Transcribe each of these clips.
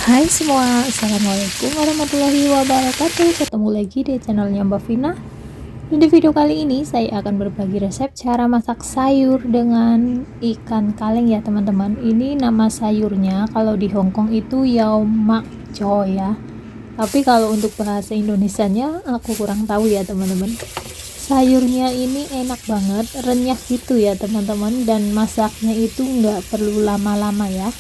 Hai semua, Assalamualaikum warahmatullahi wabarakatuh. Ketemu lagi di channelnya Mbak Vina. Dan di video kali ini saya akan berbagi resep cara masak sayur dengan ikan kaleng ya teman-teman. Ini nama sayurnya kalau di Hongkong itu yao mak choy ya. Tapi kalau untuk bahasa Indonesianya aku kurang tahu ya teman-teman. Sayurnya ini enak banget, renyah gitu ya teman-teman, dan masaknya itu nggak perlu lama-lama ya.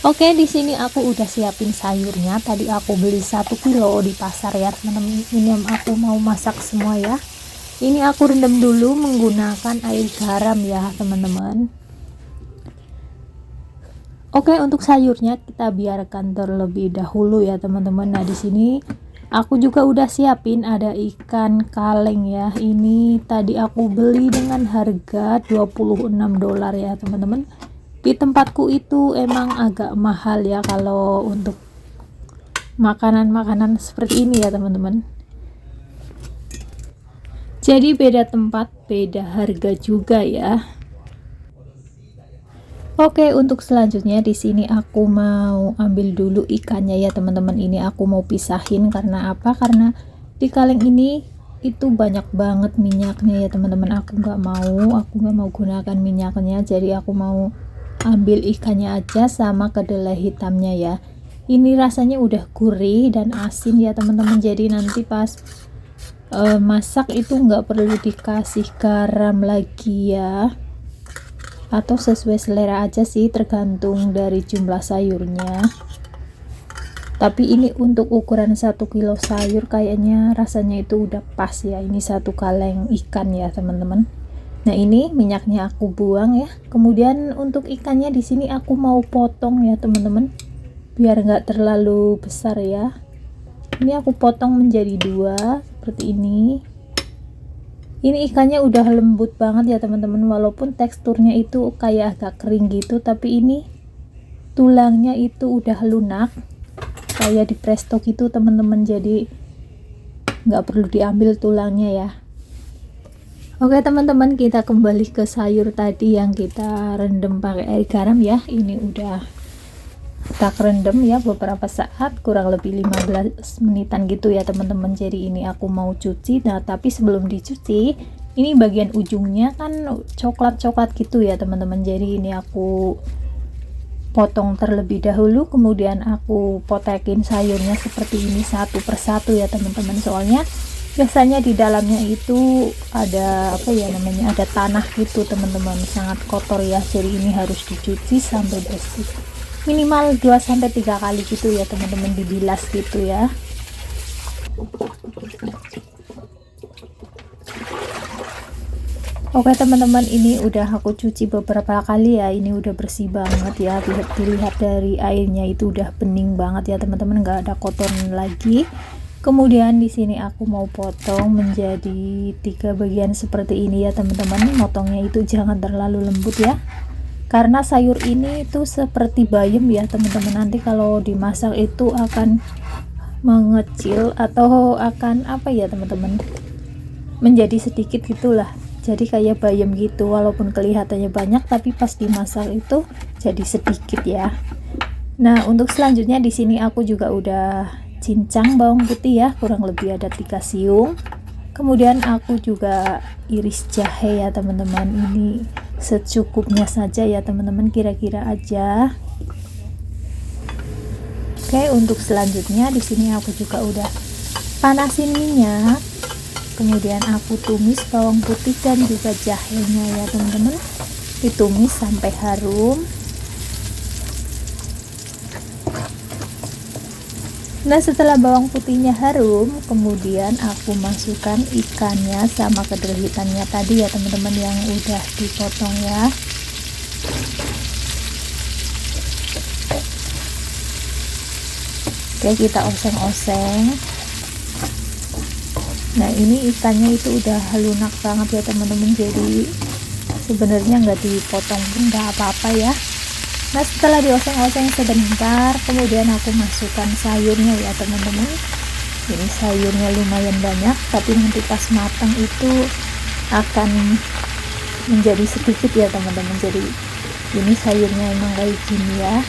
Oke, di sini aku udah siapin sayurnya. Tadi aku beli 1 kilo di pasar ya teman-teman. Ini yang aku mau masak semua ya. Ini aku rendam dulu menggunakan air garam ya teman-teman. Oke, untuk sayurnya kita biarkan terlebih dahulu ya teman-teman. Nah, di sini aku juga udah siapin ada ikan kaleng ya. Ini tadi aku beli dengan harga $26 ya teman-teman. Di tempatku itu emang agak mahal ya kalau untuk makanan-makanan seperti ini ya teman-teman. Jadi beda tempat, beda harga juga ya. Oke, untuk selanjutnya di sini aku mau ambil dulu ikannya ya teman-teman. Ini aku mau pisahin karena apa? Karena di kaleng ini itu banyak banget minyaknya ya teman-teman. Aku nggak mau gunakan minyaknya. Jadi aku mau ambil ikannya aja sama kedelai hitamnya ya. Ini rasanya udah gurih dan asin ya teman-teman. Jadi nanti pas masak itu nggak perlu dikasih garam lagi ya, atau sesuai selera aja sih, tergantung dari jumlah sayurnya. Tapi ini untuk ukuran 1 kilo sayur kayaknya rasanya itu udah pas ya. Ini 1 kaleng ikan ya teman-teman. Nah, ini minyaknya aku buang ya. Kemudian untuk ikannya di sini aku mau potong ya teman-teman, biar nggak terlalu besar ya. Ini aku potong menjadi 2 seperti ini. Ini ikannya udah lembut banget ya teman-teman, walaupun teksturnya itu kayak agak kering gitu, tapi ini tulangnya itu udah lunak kayak di presto gitu teman-teman. Jadi nggak perlu diambil tulangnya ya. Oke teman-teman, kita kembali ke sayur tadi yang kita rendam pakai air garam ya. Ini udah kita rendam ya beberapa saat, kurang lebih 15 menitan gitu ya teman-teman. Jadi ini aku mau cuci. Nah, tapi sebelum dicuci, ini bagian ujungnya kan coklat-coklat gitu ya teman-teman. Jadi ini aku potong terlebih dahulu, kemudian aku potekin sayurnya seperti ini satu persatu ya teman-teman. Soalnya biasanya di dalamnya itu ada apa ya namanya, ada tanah gitu teman-teman, sangat kotor ya. Jadi ini harus dicuci sampai bersih, minimal 2-3 kali gitu ya teman-teman, dibilas gitu ya. Oke teman-teman, ini udah aku cuci beberapa kali ya. Ini udah bersih banget ya, dilihat dari airnya itu udah bening banget ya teman-teman, nggak ada kotoran lagi. Kemudian di sini aku mau potong menjadi 3 bagian seperti ini ya teman-teman. Motongnya itu jangan terlalu lembut ya, karena sayur ini itu seperti bayam ya teman-teman. Nanti kalau dimasak itu akan mengecil atau akan apa ya teman-teman, menjadi sedikit gitulah. Jadi kayak bayam gitu, walaupun kelihatannya banyak tapi pas dimasak itu jadi sedikit ya. Nah, untuk selanjutnya di sini aku juga udah cincang bawang putih ya, kurang lebih ada 3 siung. Kemudian aku juga iris jahe ya teman-teman. Ini secukupnya saja ya teman-teman, kira-kira aja. Oke, untuk selanjutnya di sini aku juga udah panasin minyak. Kemudian aku tumis bawang putih dan juga jahenya ya teman-teman. Ditumis sampai harum. Nah, setelah bawang putihnya harum, kemudian aku masukkan ikannya sama kedelai hitamnya tadi ya teman-teman, yang udah dipotong ya. Oke, kita oseng-oseng. Nah, ini ikannya itu udah lunak banget ya teman-teman, jadi sebenarnya nggak dipotong pun nggak apa-apa ya. Nah, setelah dioseng-oseng sebentar, kemudian aku masukkan sayurnya ya teman-teman. Ini sayurnya lumayan banyak, tapi nanti pas matang itu akan menjadi sedikit ya teman-teman. Jadi ini sayurnya emang kayak gini ya.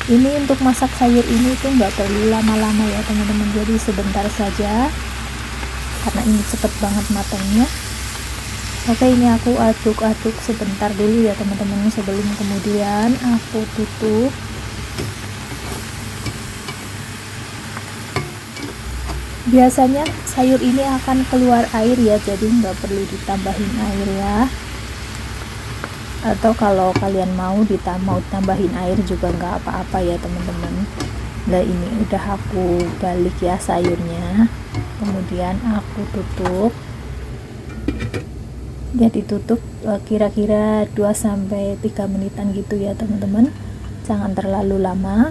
Ini untuk masak sayur ini tuh nggak perlu lama-lama ya teman-teman, jadi sebentar saja karena ini cepet banget matangnya. Oke, ini aku aduk-aduk sebentar dulu ya teman-teman, sebelum kemudian aku tutup. Biasanya sayur ini akan keluar air ya, jadi nggak perlu ditambahin air ya. Atau kalau kalian mau tambahin air juga nggak apa-apa ya teman-teman. Nah, ini udah aku balik ya sayurnya, kemudian aku tutup. Ya, ditutup kira-kira 2-3 menitan gitu ya teman-teman, jangan terlalu lama.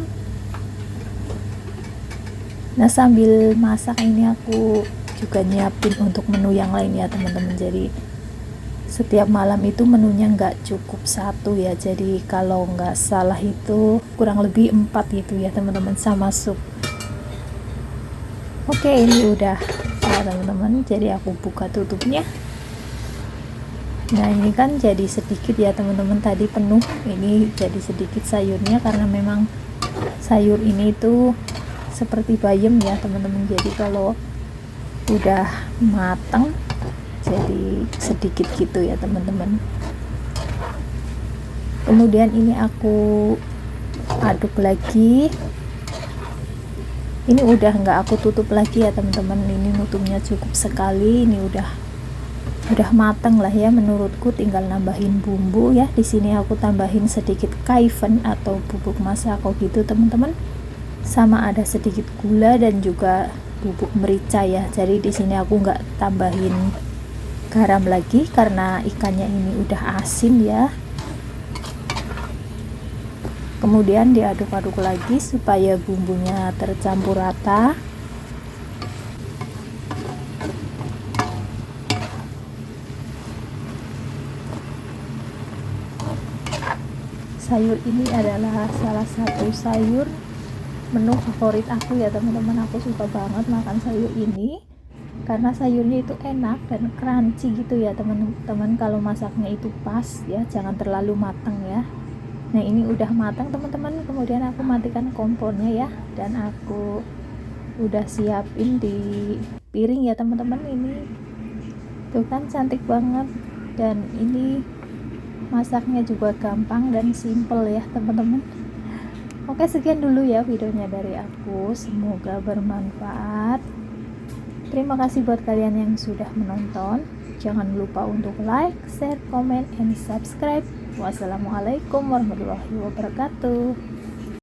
Nah, sambil masak ini aku juga nyiapin untuk menu yang lain ya teman-teman. Jadi setiap malam itu menunya nggak cukup satu ya, jadi kalau nggak salah itu kurang lebih 4 gitu ya teman-teman, sama sup. Oke, ini udah ya teman-teman, jadi aku buka tutupnya. Nah, ini kan jadi sedikit ya teman-teman, tadi penuh, ini jadi sedikit sayurnya karena memang sayur ini tuh seperti bayam ya teman-teman, jadi kalau udah matang jadi sedikit gitu ya teman-teman. Kemudian ini aku aduk lagi. Ini udah nggak aku tutup lagi ya teman-teman, ini nutupnya cukup sekali. Ini udah matang lah ya menurutku, tinggal nambahin bumbu ya. Di sini aku tambahin sedikit kaifen atau bubuk masako gitu teman-teman, sama ada sedikit gula dan juga bubuk merica ya. Jadi di sini aku nggak tambahin garam lagi karena ikannya ini udah asin ya. Kemudian diaduk-aduk lagi supaya bumbunya tercampur rata. Sayur ini adalah salah satu sayur menu favorit aku ya teman-teman. Aku suka banget makan sayur ini karena sayurnya itu enak dan crunchy gitu ya teman-teman. Kalau masaknya itu pas ya, jangan terlalu matang ya. Nah, ini udah matang teman-teman, kemudian aku matikan kompornya ya, dan aku udah siapin di piring ya teman-teman. Ini tuh kan cantik banget, dan ini masaknya juga gampang dan simple ya teman-teman. Oke, sekian dulu ya videonya dari aku, semoga bermanfaat. Terima kasih buat kalian yang sudah menonton. Jangan lupa untuk like, share, comment, and subscribe. Wassalamualaikum warahmatullahi wabarakatuh.